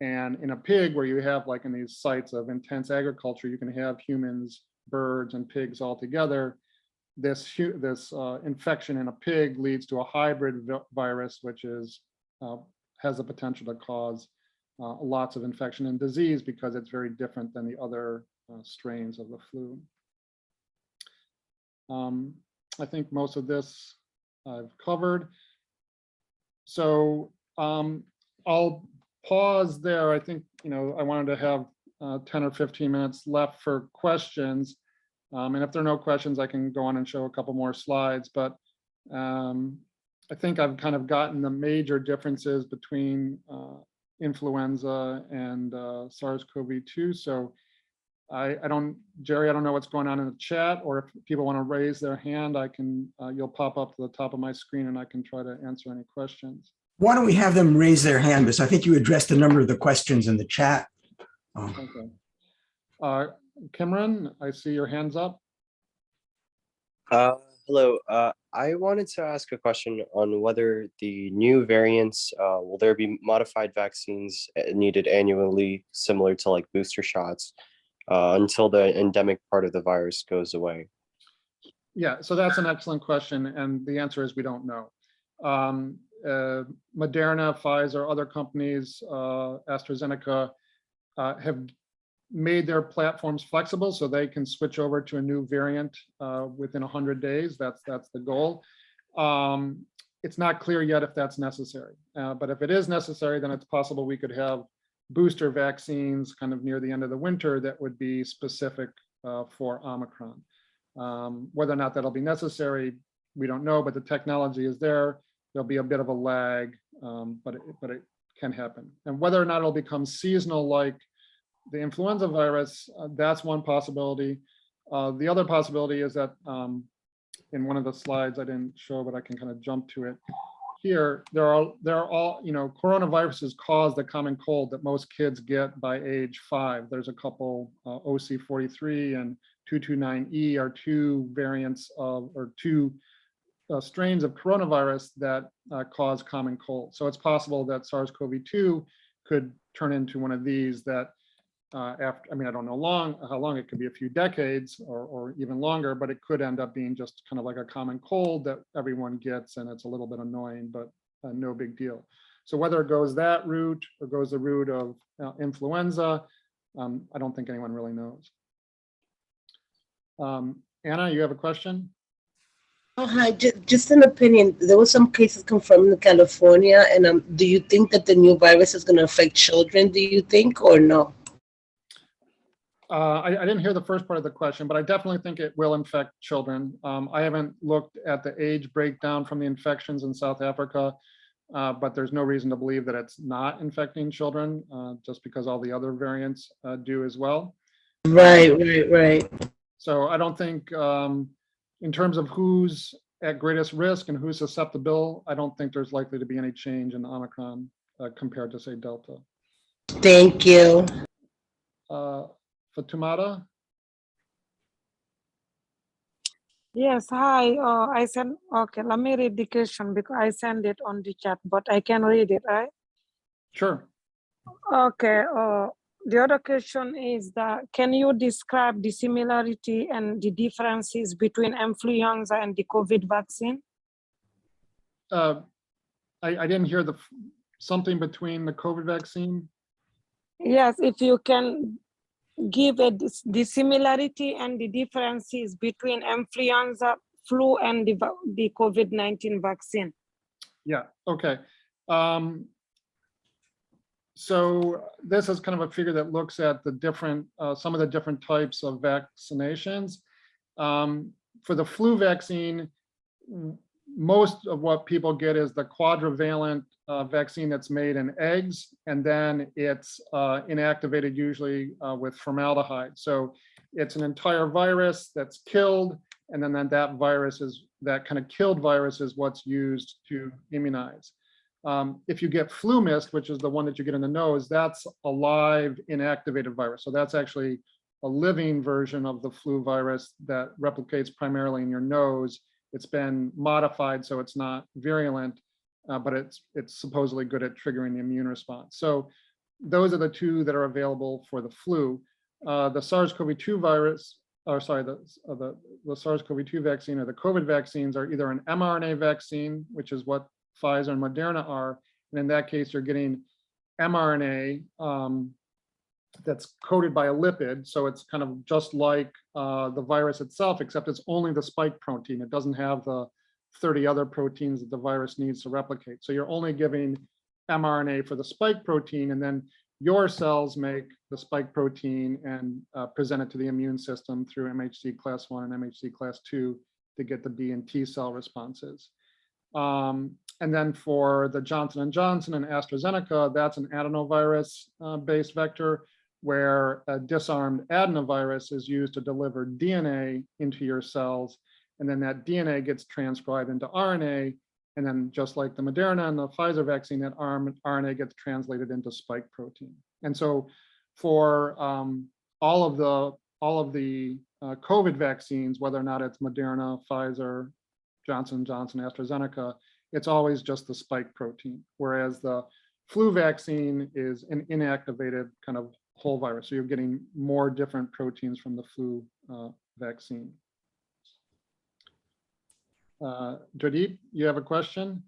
And in a pig, where you have, like in these sites of intense agriculture, you can have humans, birds, and pigs all together. This infection in a pig leads to a hybrid virus, which is has the potential to cause lots of infection and disease because it's very different than the other strains of the flu. I think most of this I've covered. So I'll pause there. I think, I wanted to have 10 or 15 minutes left for questions. And if there are no questions, I can go on and show a couple more slides. But I think I've kind of gotten the major differences between influenza and SARS-CoV-2. So Jerry, I don't know what's going on in the chat, or if people want to raise their hand, you'll pop up to the top of my screen and I can try to answer any questions. Why don't we have them raise their hand? Because I think you addressed a number of the questions in the chat. Okay. Kimran, I see your hands up. Uh, Hello. I wanted to ask a question on whether the new variants, will there be modified vaccines needed annually, similar to like booster shots, until the endemic part of the virus goes away? Yeah, so that's an excellent question, and the answer is we don't know. Moderna, Pfizer, other companies, AstraZeneca, have made their platforms flexible so they can switch over to a new variant within 100 days. That's the goal. It's not clear yet if that's necessary, but if it is necessary, then it's possible we could have booster vaccines kind of near the end of the winter that would be specific for Omicron. Whether or not that'll be necessary, we don't know, but the technology is there. There'll be a bit of a lag, but it can happen. And whether or not it'll become seasonal like the influenza virus, that's one possibility. The other possibility is that in one of the slides I didn't show, but I can kind of jump to it. Here, there are all, coronaviruses cause the common cold that most kids get by age 5. There's a couple, OC43 and 229E are two variants of, or two strains of coronavirus that cause common cold. So it's possible that SARS-CoV-2 could turn into one of these that after, I don't know how long, it could be a few decades or even longer, but it could end up being just kind of like a common cold that everyone gets, and it's a little bit annoying, but no big deal. So whether it goes that route or goes the route of influenza, I don't think anyone really knows. Anna, you have a question? Oh, hi, just an opinion. There were some cases confirmed in California, and do you think that the new virus is going to affect children, do you think, or no? I didn't hear the first part of the question, but I definitely think it will infect children. I haven't looked at the age breakdown from the infections in South Africa, but there's no reason to believe that it's not infecting children, just because all the other variants do as well. Right. So I don't think, in terms of who's at greatest risk and who's susceptible, I don't think there's likely to be any change in Omicron compared to, say, Delta. Thank you. Fatumata? Yes, hi. I sent, okay, let me read the question because I sent it on the chat, but I can read it, right? Sure. Okay. The other question is that, can you describe the similarity and the differences between influenza and the COVID vaccine? I didn't hear something between the COVID vaccine. Yes, if you can give the similarity and the differences between influenza, flu, and the COVID-19 vaccine. Yeah, okay. So this is kind of a figure that looks at the different, some of the different types of vaccinations. For the flu vaccine, most of what people get is the quadrivalent vaccine that's made in eggs, and then it's inactivated usually with formaldehyde. So it's an entire virus that's killed, and then that virus is, that kind of killed virus is what's used to immunize. If you get flu mist, which is the one that you get in the nose, that's a live inactivated virus. So that's actually a living version of the flu virus that replicates primarily in your nose. It's been modified so it's not virulent, but it's supposedly good at triggering the immune response. So those are the two that are available for the flu. The SARS-CoV-2 virus, or sorry, the SARS-CoV-2 vaccine or the COVID vaccines are either an mRNA vaccine, which is what Pfizer and Moderna are, and in that case, you're getting mRNA that's coated by a lipid, so it's kind of just like the virus itself, except it's only the spike protein. It doesn't have the 30 other proteins that the virus needs to replicate. So you're only giving mRNA for the spike protein, and then your cells make the spike protein and present it to the immune system through MHC class 1 and MHC class 2 to get the B and T cell responses. And then for the Johnson & Johnson and AstraZeneca, that's an adenovirus-based vector, where a disarmed adenovirus is used to deliver DNA into your cells, and then that DNA gets transcribed into RNA, And then just like the Moderna and the Pfizer vaccine, that RNA gets translated into spike protein. And so for all of the COVID vaccines, whether or not it's Moderna, Pfizer, Johnson & Johnson, AstraZeneca, it's always just the spike protein, whereas the flu vaccine is an inactivated kind of whole virus. So you're getting more different proteins from the flu vaccine. Jadid, you have a question?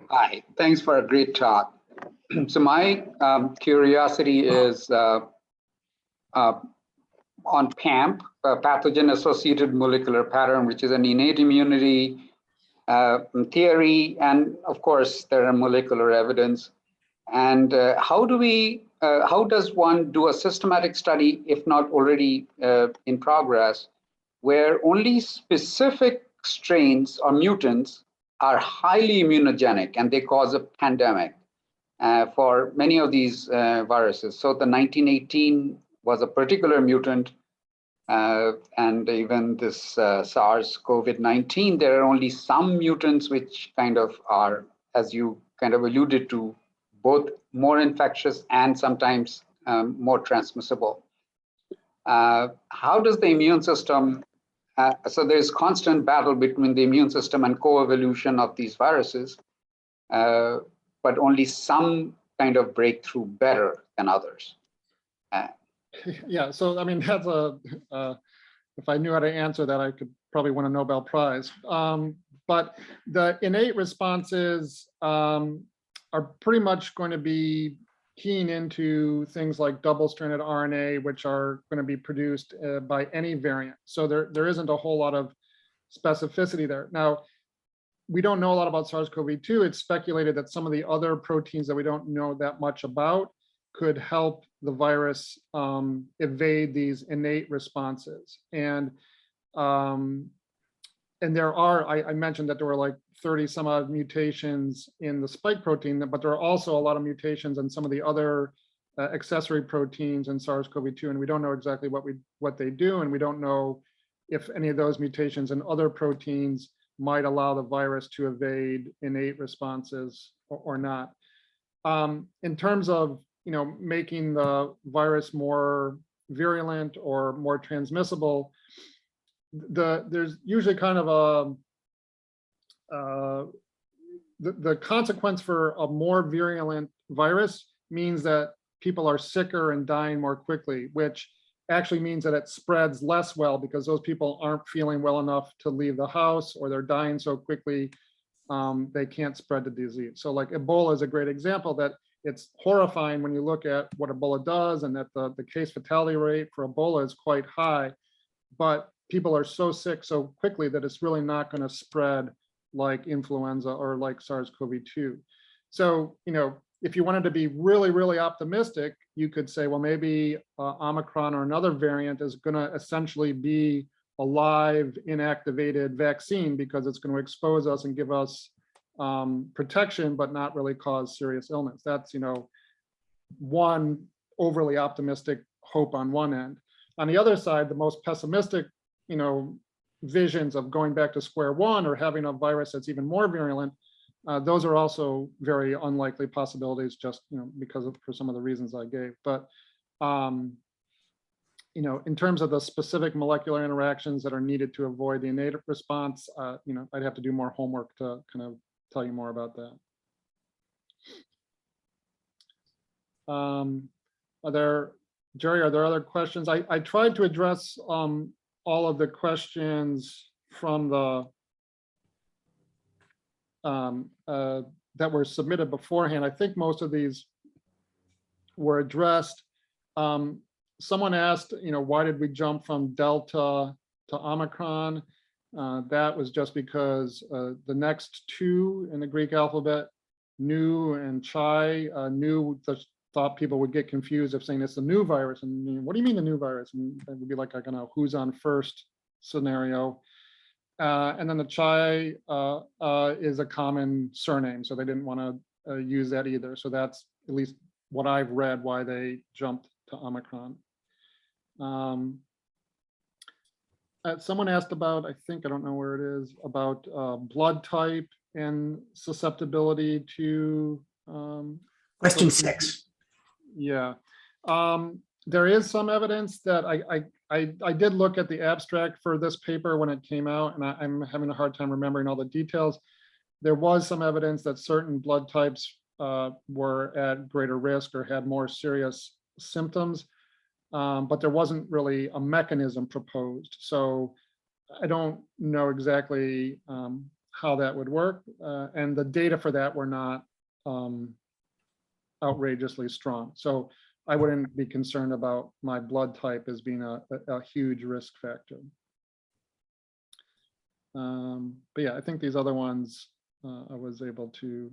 Hi, thanks for a great talk. So my curiosity is on PAMP, pathogen-associated molecular pattern, which is an innate immunity theory, and of course there are molecular evidence. And how does one do a systematic study, if not already in progress, where only specific strains or mutants are highly immunogenic and they cause a pandemic for many of these viruses? So the 1918 was a particular mutant, and even this SARS COVID-19, there are only some mutants which kind of are, as you kind of alluded to, both more infectious and sometimes more transmissible. How does the immune system, so there's constant battle between the immune system and co-evolution of these viruses, but only some kind of breakthrough better than others. Yeah, so I mean, that's if I knew how to answer that, I could probably win a Nobel Prize. But the innate responses are pretty much going to be keying into things like double-stranded RNA, which are going to be produced by any variant. So there isn't a whole lot of specificity there. Now, we don't know a lot about SARS-CoV-2. It's speculated that some of the other proteins that we don't know that much about could help the virus evade these innate responses. And there are, I mentioned that there were like 30 some odd mutations in the spike protein, but there are also a lot of mutations in some of the other accessory proteins in SARS-CoV-2, and we don't know exactly what they do, and we don't know if any of those mutations in other proteins might allow the virus to evade innate responses or not. In terms of making the virus more virulent or more transmissible, there's usually kind of the consequence for a more virulent virus means that people are sicker and dying more quickly, which actually means that it spreads less well because those people aren't feeling well enough to leave the house, or they're dying so quickly they can't spread the disease. So like Ebola is a great example that it's horrifying when you look at what Ebola does, and that the case fatality rate for Ebola is quite high, but people are so sick so quickly that it's really not going to spread like influenza or like SARS-CoV-2. So, if you wanted to be really, really optimistic, you could say, well, maybe Omicron or another variant is going to essentially be a live inactivated vaccine because it's going to expose us and give us protection, but not really cause serious illness. That's, one overly optimistic hope on one end. On the other side, the most pessimistic, visions of going back to square one or having a virus that's even more virulent, those are also very unlikely possibilities, just for some of the reasons I gave. But in terms of the specific molecular interactions that are needed to avoid the innate response, I'd have to do more homework to kind of tell you more about that. Jerry, are there other questions? I tried to address all of the questions from the that were submitted beforehand. I think most of these were addressed. Someone asked, why did we jump from Delta to Omicron? That was just because the next two in the Greek alphabet, Nu and Chi, Nu thought people would get confused of saying it's the new virus. And what do you mean the new virus? And it would be like a who's on first scenario. And then the Chai is a common surname, so they didn't want to use that either. So that's at least what I've read why they jumped to Omicron. Someone asked about, I think, I don't know where it is, about blood type and susceptibility to Question COVID-19. 6. Yeah. There is some evidence that I did look at the abstract for this paper when it came out, and I'm having a hard time remembering all the details. There was some evidence that certain blood types were at greater risk or had more serious symptoms, but there wasn't really a mechanism proposed. So I don't know exactly how that would work, and the data for that were not outrageously strong. So I wouldn't be concerned about my blood type as being a huge risk factor. But yeah, I think these other ones I was able to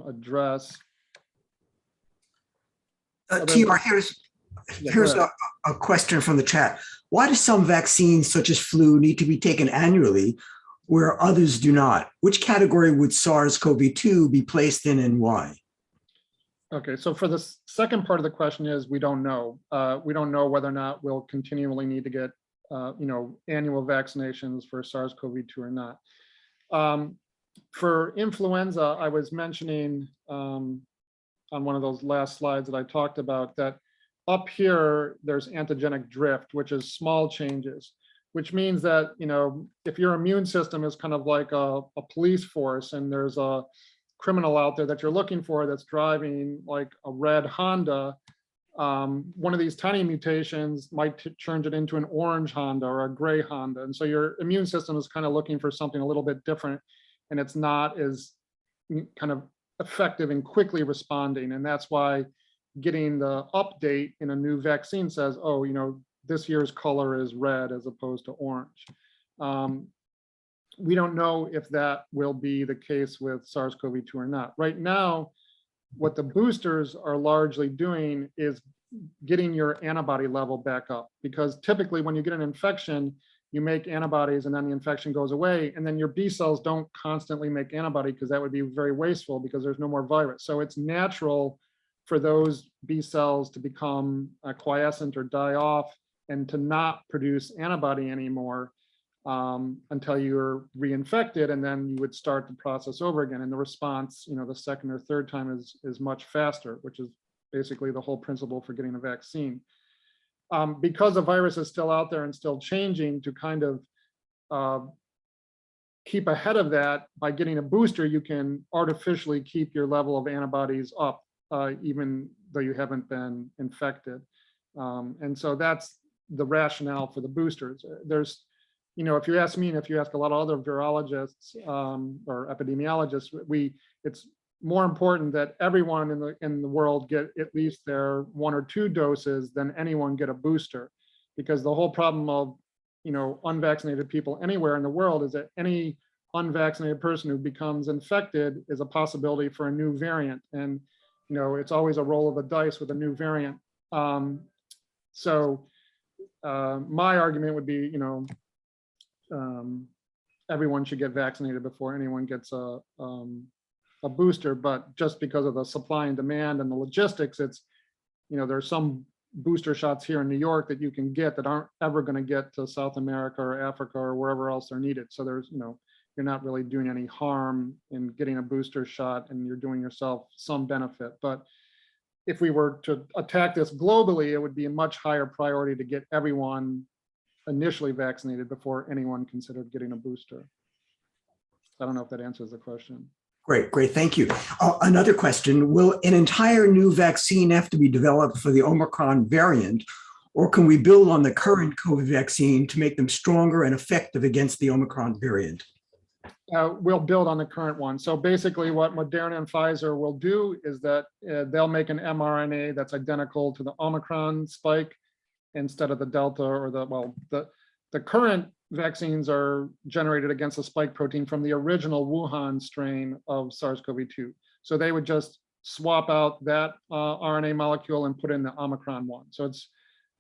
address. TR, Yeah, here's go ahead. a question from the chat. Why do some vaccines, such as flu, need to be taken annually, where others do not? Which category would SARS-CoV-2 be placed in, and why? Okay, so for the second part of the question is we don't know. We don't know whether or not we'll continually need to get annual vaccinations for SARS-CoV-2 or not. For influenza, I was mentioning on one of those last slides that I talked about that up here there's antigenic drift, which is small changes, which means that if your immune system is kind of like a police force and there's a criminal out there that you're looking for that's driving like a red Honda, one of these tiny mutations might turn it into an orange Honda or a gray Honda. And so your immune system is kind of looking for something a little bit different, and it's not as kind of effective in quickly responding. And that's why getting the update in a new vaccine says, oh, this year's color is red as opposed to orange. We don't know if that will be the case with SARS-CoV-2 or not. Right now, what the boosters are largely doing is getting your antibody level back up, because typically when you get an infection, you make antibodies and then the infection goes away, and then your B cells don't constantly make antibody because that would be very wasteful because there's no more virus. So it's natural for those B cells to become quiescent or die off and to not produce antibody anymore until you're reinfected, and then you would start the process over again. And the response, the second or third time is much faster, which is basically the whole principle for getting a vaccine. Because the virus is still out there and still changing, to kind of keep ahead of that, by getting a booster, you can artificially keep your level of antibodies up, even though you haven't been infected. And so that's the rationale for the boosters. There's, if you ask me, and if you ask a lot of other virologists or epidemiologists, it's more important that everyone in the world get at least their 1 or 2 doses than anyone get a booster, because the whole problem of unvaccinated people anywhere in the world is that any unvaccinated person who becomes infected is a possibility for a new variant, and it's always a roll of the dice with a new variant. So my argument would be everyone should get vaccinated before anyone gets a booster, but just because of the supply and demand and the logistics, it's there's some booster shots here in New York that you can get that aren't ever going to get to South America or Africa or wherever else they're needed. So there's you're not really doing any harm in getting a booster shot, and you're doing yourself some benefit. But if we were to attack this globally, it would be a much higher priority to get everyone initially vaccinated before anyone considered getting a booster. I don't know if that answers the question. Great, thank you. Another question, will an entire new vaccine have to be developed for the Omicron variant, or can we build on the current COVID vaccine to make them stronger and effective against the Omicron variant? We'll build on the current one. So basically what Moderna and Pfizer will do is that they'll make an mRNA that's identical to the Omicron spike instead of the Delta or the current vaccines are generated against the spike protein from the original Wuhan strain of SARS-CoV-2. So they would just swap out that RNA molecule and put in the Omicron one. So it's,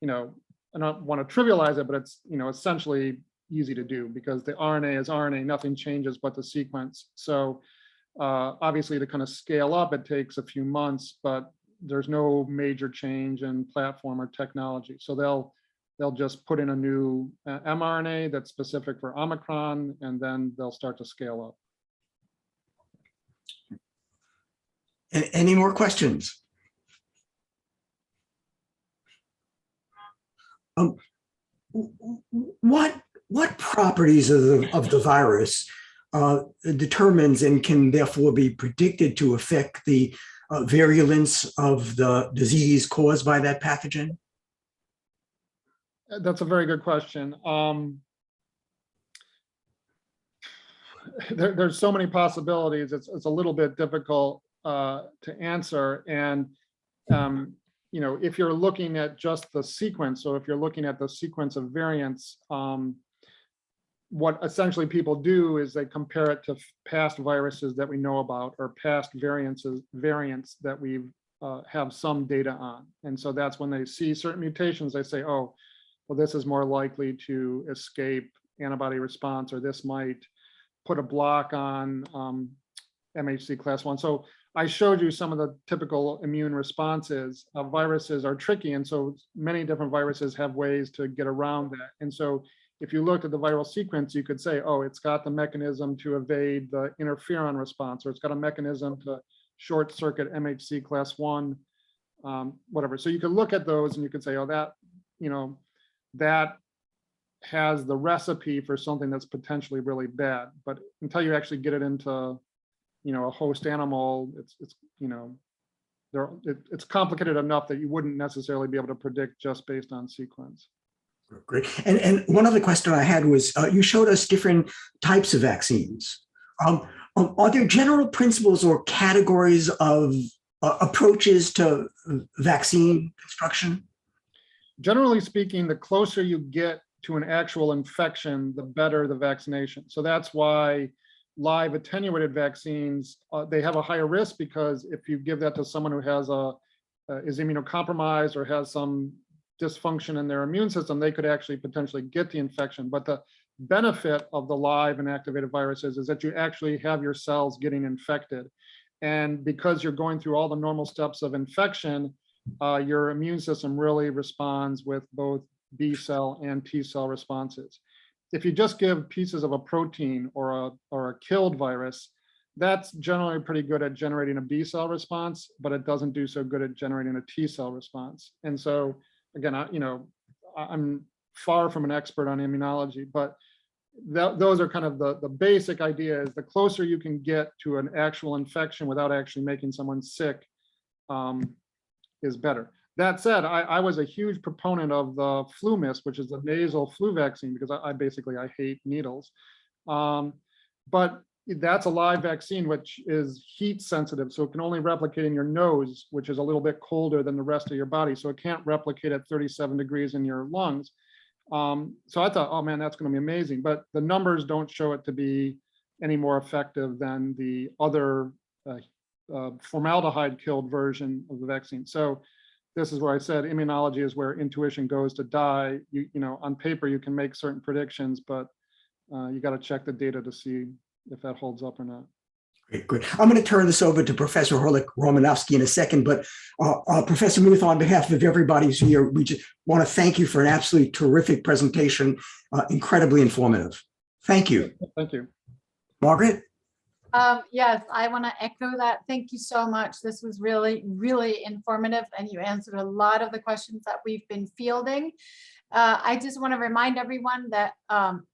I don't want to trivialize it, but it's, essentially easy to do because the RNA is RNA, nothing changes but the sequence. So obviously to kind of scale up, it takes a few months, but there's no major change in platform or technology. So they'll they'll just put in a new mRNA that's specific for Omicron, and then they'll start to scale up. Any more questions? What properties of the virus determines and can therefore be predicted to affect the virulence of the disease caused by that pathogen? That's a very good question. There's so many possibilities. It's a little bit difficult to answer. And you know, if you're looking at just the sequence, so if you're looking at the sequence of variants, what essentially people do is they compare it to past viruses that we know about or past variants that we have some data on. And so that's when they see certain mutations, they say, oh, well, this is more likely to escape antibody response, or this might put a block on MHC class 1. So I showed you some of the typical immune responses. Viruses are tricky, and so many different viruses have ways to get around that. And so if you looked at the viral sequence, you could say, oh, it's got the mechanism to evade the interferon response, or it's got a mechanism to short circuit MHC class 1, whatever. So you could look at those and you could say, oh, that, you know, that has the recipe for something that's potentially really bad. But until you actually get it into, you know, a host animal, it's you know, it's complicated enough that you wouldn't necessarily be able to predict just based on sequence. Great. And one other question I had was, you showed us different types of vaccines. Are there general principles or categories of approaches to vaccine construction? Generally speaking, the closer you get to an actual infection, the better the vaccination. So that's why live attenuated vaccines, they have a higher risk, because if you give that to someone who has is immunocompromised or has some dysfunction in their immune system, they could actually potentially get the infection. But the benefit of the live and activated viruses is that you actually have your cells getting infected. And because you're going through all the normal steps of infection, your immune system really responds with both B cell and T cell responses. If you just give pieces of a protein or a killed virus, that's generally pretty good at generating a B cell response, but it doesn't do so good at generating a T cell response. And so again, I'm far from an expert on immunology, but those are kind of the basic idea. Is the closer you can get to an actual infection without actually making someone sick is better. That said, I was a huge proponent of the flu mist, which is the nasal flu vaccine, because I hate needles. But that's a live vaccine, which is heat sensitive. So it can only replicate in your nose, which is a little bit colder than the rest of your body. So it can't replicate at 37 degrees in your lungs. So I thought, oh man, that's going to be amazing. But the numbers don't show it to be any more effective than the other formaldehyde killed version of the vaccine. So this is where I said immunology is where intuition goes to die. You know, on paper, you can make certain predictions, but you got to check the data to see if that holds up or not. Great. I'm going to turn this over to Professor Horlick-Romanowski in a second, but Professor Muth, on behalf of everybody who's here, we just want to thank you for an absolutely terrific presentation, incredibly informative. Thank you. Thank you. Margaret? Yes, I want to echo that. Thank you so much. This was really, really informative, and you answered a lot of the questions that we've been fielding. I just want to remind everyone that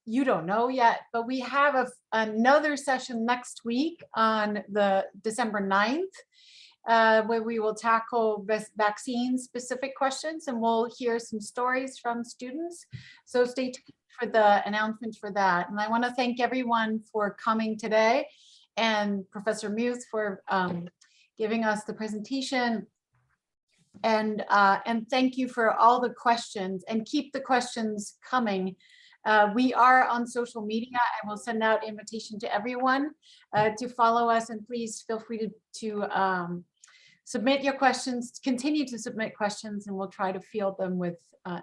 you don't know yet, but we have another session next week on the December 9th, where we will tackle vaccine-specific questions, and we'll hear some stories from students. So stay tuned for the announcements for that. And I want to thank everyone for coming today, and Professor Muth for giving us the presentation. And thank you for all the questions, and keep the questions coming. We are on social media. I will send out invitation to everyone to follow us, and please feel free to submit your questions, continue to submit questions, and we'll try to field them with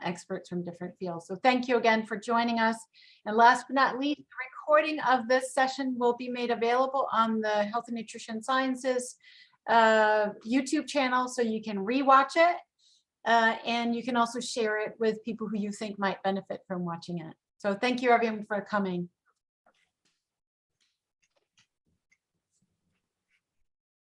experts from different fields. So thank you again for joining us. And last but not least, the recording of this session will be made available on the Health and Nutrition Sciences YouTube channel, so you can rewatch it. And you can also share it with people who you think might benefit from watching it. So thank you everyone for coming.